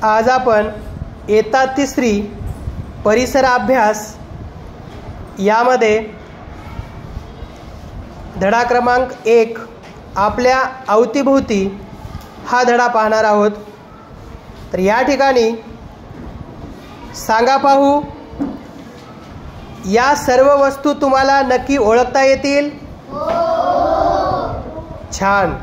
आज आपण इयत्ता तिसरी परिसर अभ्यास यामध्ये धडा क्रमांक 1 आपल्या अवतीभोवती हा धडा पाहणार आहोत। तर या ठिकाणी सांगा पाहू, या सर्व वस्तू तुम्हाला नक्की ओळखता येतील? छान।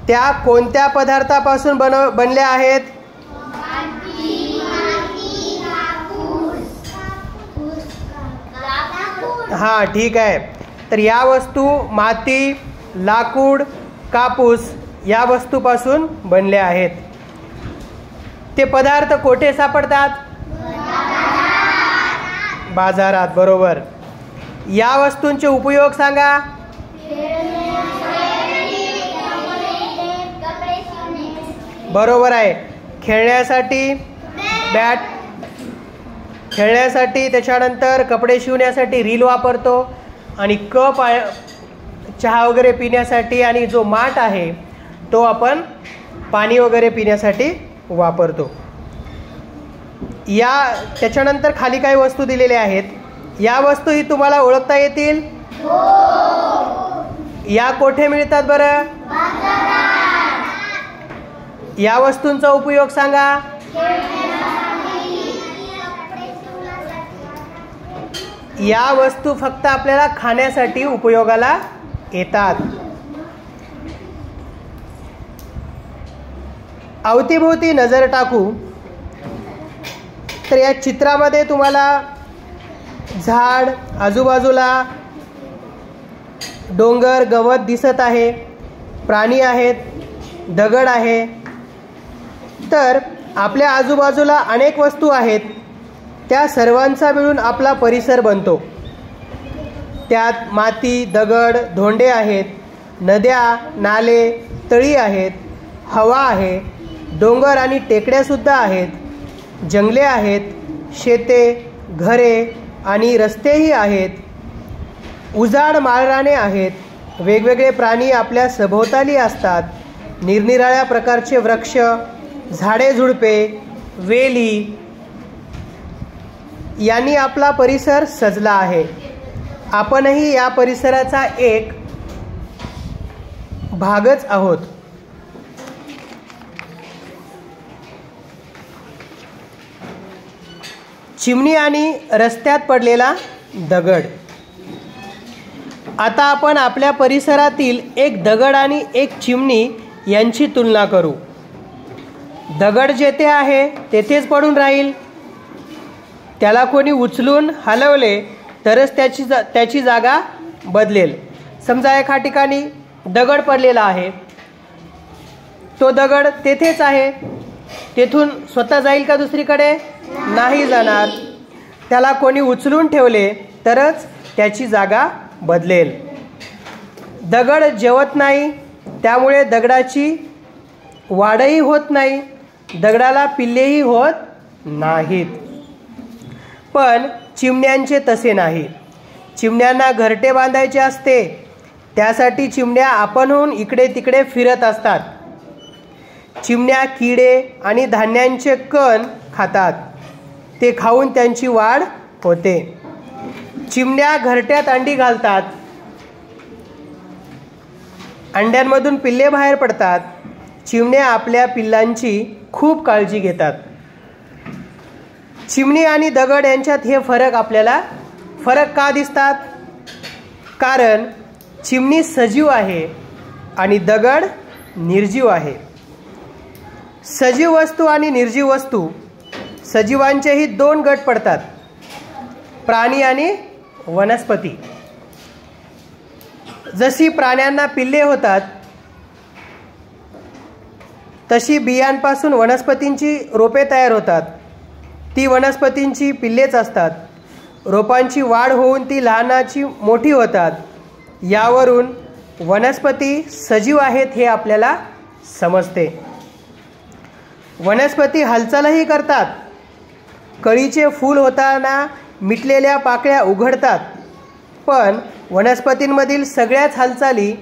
त्या कोणत्या पदार्थापासून बनल्या आहेत? हां, ठीक आहे। तर या वस्तू माती, लाकूड, कापूस या वस्तूपासून बनल्या आहेत। ते पदार्थ कोठे सापडतात? बाजारात। बरोबर। या वस्तूंचे उपयोग सांगा। बरोबर आहे। खेळण्यासाठी बॅट, खेळण्यासाठी, त्याच्यानंतर कपडे शिवण्यासाठी रील वापरतो, आणि कप चहा वगैरे पिण्यासाठी, आणि जो माठ आहे तो आपण पाणी वगैरे पिण्यासाठी वापरतो। त्याच्यानंतर खाली काही वस्तू दिलेल्या आहेत। या वस्तू ही तुम्हाला ओळखता येतील? या कोठे मिळतात बरं? या वस्तूंचा उपयोग सांगा। या वस्तू फक्त आपल्याला खाण्यासाठी उपयोगाला येतात। अवतीभोवती नजर टाकू तर या चित्रामध्ये तुम्हाला झाड, आजूबाजूला डोंगर, गवत दिसत आहे, प्राणी आहेत, दगड आहे। तर आपल्या आजूबाजूला अनेक वस्तू आहेत, त्या सर्वांचा मिळून आपला परिसर बनतो। त्यात माती, दगड, धोंडे आहेत, नद्या, नाले, तळी आहेत, हवा आहे, डोंगर आणि टेकड्यासुद्धा आहेत, जंगले आहेत, शेते, घरे आणि रस्तेही आहेत, उजाड माळराने आहेत, वेगवेगळे प्राणी आपल्या सभोवताली असतात, निरनिराळ्या प्रकारचे वृक्ष, झाडे झुडपे, वेली यांनी आपला परिसर सजला आहे। आपणही या परिसराचा एक भागच आहोत। चिमणी आणि रस्त्यात पडलेला दगड। आता आपण आपल्या परिसरातील एक दगड आणि एक चिमणी यांची तुलना करू। दगड जेथे आहे तेथेच पडून राहील, त्याला कोणी उचलून हलवले तरच त्याची जागा बदलेल। समजा एका ठिकाणी दगड पडलेला आहे, तो दगड तेथेच आहे, तेथून स्वतः जाईल का दुसरीकडे? नाही जाणार। त्याला कोणी उचलून ठेवले तरच त्याची जागा बदलेल। दगड जेवत नाही, त्यामुळे दगडाची वाढही होत नाही, दगडाला पिल्लेही होत नाहीत। पण चिमण्यांचे तसे नाही। चिमण्यांना घरटे बांधायचे असते, त्यासाठी चिमण्या आपणहून इकडे तिकडे फिरत असतात। चिमण्या किडे आणि धान्यांचे कण खातात, ते खाऊन त्यांची वाढ होते। चिमण्या घरट्यात अंडी घालतात, अंड्यांमधून पिल्ले बाहेर पडतात। चिमण्या आपल्या पिल्लांची खूप काळजी घेतात। चिमणी आणि दगड यांच्यात हे फरक का दिसतात? कारण चिमणी सजीव आहे आणि दगड निर्जीव आहे। सजीव वस्तू आणि निर्जीव वस्तू, सजीवांचेही 2 गट पडतात, प्राणी आणि वनस्पती। जशी प्राण्यांना पिल्ले होतात, तशी बियांपासून वनस्पतींची रोपे तयार होतात, ती वनस्पतींची पिल्लेच असतात। रोपांची वाढ होऊन ती लहानाची मोठी होतात। यावरून वनस्पती सजीव आहेत हे आपल्याला समजते। वनस्पती हालचालही करतात, कळीचे फूल होताना मिटलेल्या पाकळ्या उघडतात, पण वनस्पतींमधील सगळ्याच हालचाली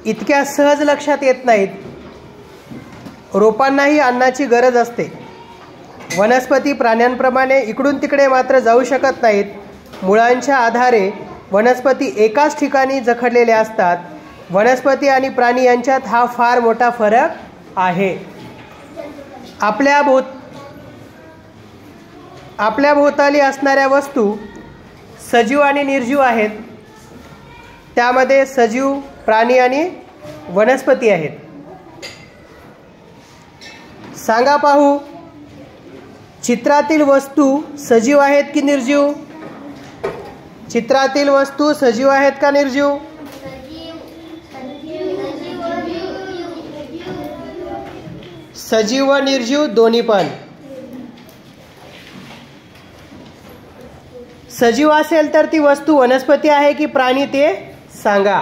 इतक्या सहज लक्षात येत नाहीत। रोपांनाही अन्नाची गरज असते. वनस्पती प्राण्यांप्रमाणे इकडून तिकडे मात्र जाऊ शकत नाहीत. मुळांच्या आधारे वनस्पती एकाच ठिकाणी जखडलेल्या असतात. वनस्पती आणि प्राणी यांच्यात हा फार मोठा फरक आहे. आपल्या भोवताली असणाऱ्या वस्तू सजीव आणि निर्जीव आहेत. त्यामध्ये सजीव प्राणी आणि वनस्पती आहेत. सांगा पाहू, चित्रातील वस्तू सजीव आहेत की निर्जीव? चित्रातील वस्तू सजीव आहेत का निर्जीव? सजीव व निर्जीव दोन्ही पण. सजीव असेल तर ती वस्तू वनस्पती आहे की प्राणी ते सांगा.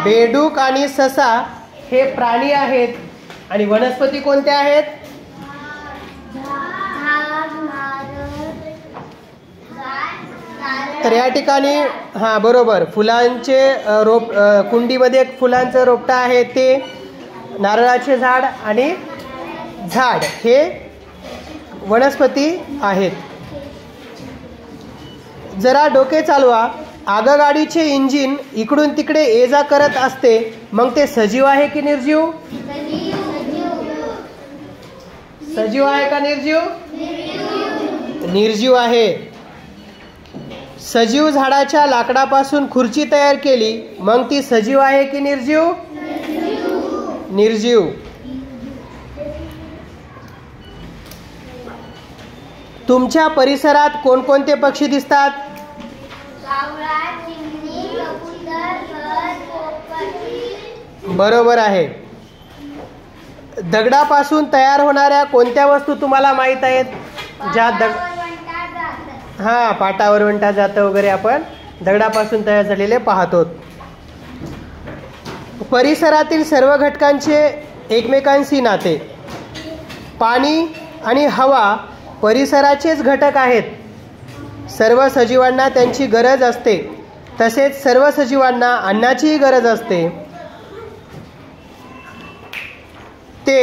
बेडूक आणि ससा हे प्राणी आहेत. आणि वनस्पती कोणत्या आहेत? तर या ठिकाणी बरोबर, फुलांचे रोप, कुंडीमध्ये एक फुलांचं रोपटं आहे ते, नारळाचे झाड आणि झाड हे वनस्पती आहेत. जरा डोके चालवा. आगगाडीचे इंजिन इकडून तिकडे ये जा करत असते, मग ते सजीव आहे की निर्जीव? सजीव आहे का निर्जीव? निर्जीव आहे. सजीव झाडाच्या लाकडापासून खुर्ची तयार केली, मग ती सजीव आहे की निर्जीव? निर्जीव. तुमच्या परिसरात कोणकोणते पक्षी दिसतात? बरोबर आहे. दगडापासून तयार होणाऱ्या कोणत्या वस्तू तुम्हाला माहित आहेत? ज्या पाटावर वंटा जातं वगैरे आपण दगडापासून तयार झालेले पाहतो. परिसरातील सर्व घटकांचे एकमेकांशी नाते. पाणी आणि हवा परिसराचेच घटक आहेत. सर्व सजीवांना त्यांची गरज असते. तसेच सर्व सजीवांना अन्नाचीही गरज असते. ते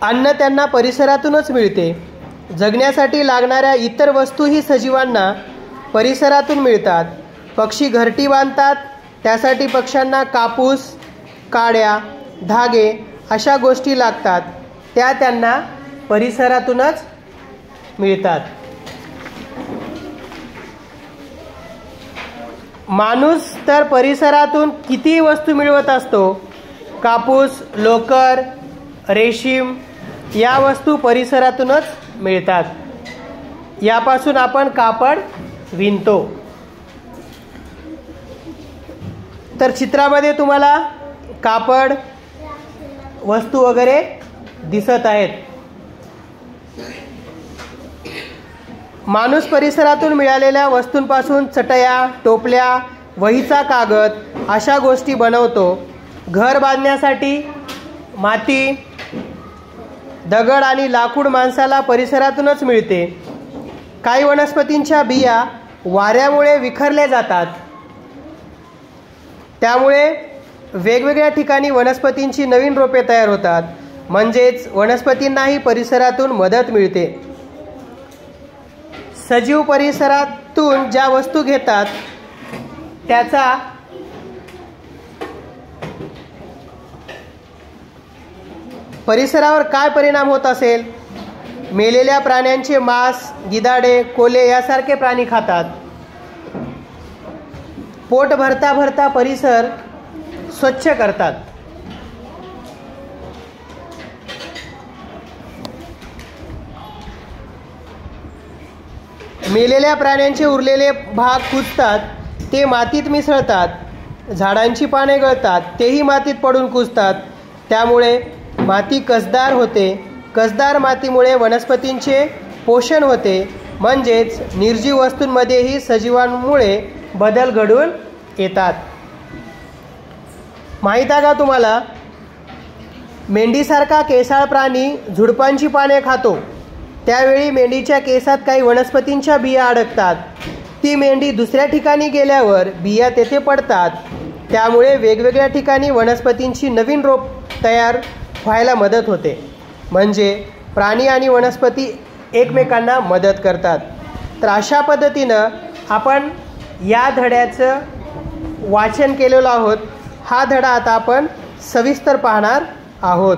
अन्न त्यांना परिसरातूनच मिळते. जगण्यासाठी लागणाऱ्या इतर वस्तूही सजीवांना परिसरातून मिळतात. पक्षी घरटी बांधतात, त्यासाठी पक्ष्यांना कापूस, काड्या, धागे अशा गोष्टी लागतात. त्या त्यांना परिसरातूनच मिळतात. माणूस तर परिसरातून किती वस्तू मिळवत असतो. कापूस, लोकर, रेशीम या वस्तू परिसरातूनच मिळतात. यापासून आपण कापड विणतो. तर चित्रामध्ये तुम्हाला कापड वस्तू वगैरे दिसत आहेत. माणूस परिसरातून मिळालेल्या वस्तूंपासून चटया, टोपल्या, वहीचा कागद अशा गोष्टी बनवतो. घर बांधण्यासाठी माती, दगड आणि लाकूड माणसाला परिसरातूनच मिळते. काही वनस्पतींच्या बिया वाऱ्यामुळे विखरल्या जातात. त्यामुळे वेगवेगळ्या ठिकाणी वनस्पतींची नवीन रोपे तयार होतात. म्हणजेच वनस्पतींनाही परिसरातून मदत मिळते. सजीव परिसरातून ज्या वस्तू घेतात त्याचा परिसरावर काय परिणाम होत असेल? मेलेल्या प्राण्यांचे मांस गिधाडे, कोल्हे यासारखे प्राणी खातात. पोट भरता भरता परिसर स्वच्छ करतात. मेलेल्या प्राण्यांचे उरलेले भाग कुजतात, ते मातीत मिसळतात. झाडांची पाने गळतात, तेही मातीत पडून कुजतात. त्यामुळे माती कसदार होते. कसदार मातीमुळे वनस्पतींचे पोषण होते. म्हणजेच निर्जीव वस्तूंमध्येही सजीवांमुळे बदल घडून येतात. माहीत आहे का तुम्हाला, मेंढीसारखा केसाळ प्राणी झुडपांची पाने खातो. त्यावेळी मेंढीच्या केसात काही वनस्पतींच्या बिया अडकतात. ती मेंढी दुसऱ्या ठिकाणी गेल्यावर बिया तेथे पडतात. त्यामुळे वेगवेगळ्या ठिकाणी वनस्पतींची नवीन रोप तयार व्हायला मदत होते. म्हणजे प्राणी आणि वनस्पती एकमेकांना मदत करतात. तर अशा पद्धतीनं आपण या धड्याचं वाचन केलेलं आहोत. हा धडा आता आपण सविस्तर पाहणार आहोत.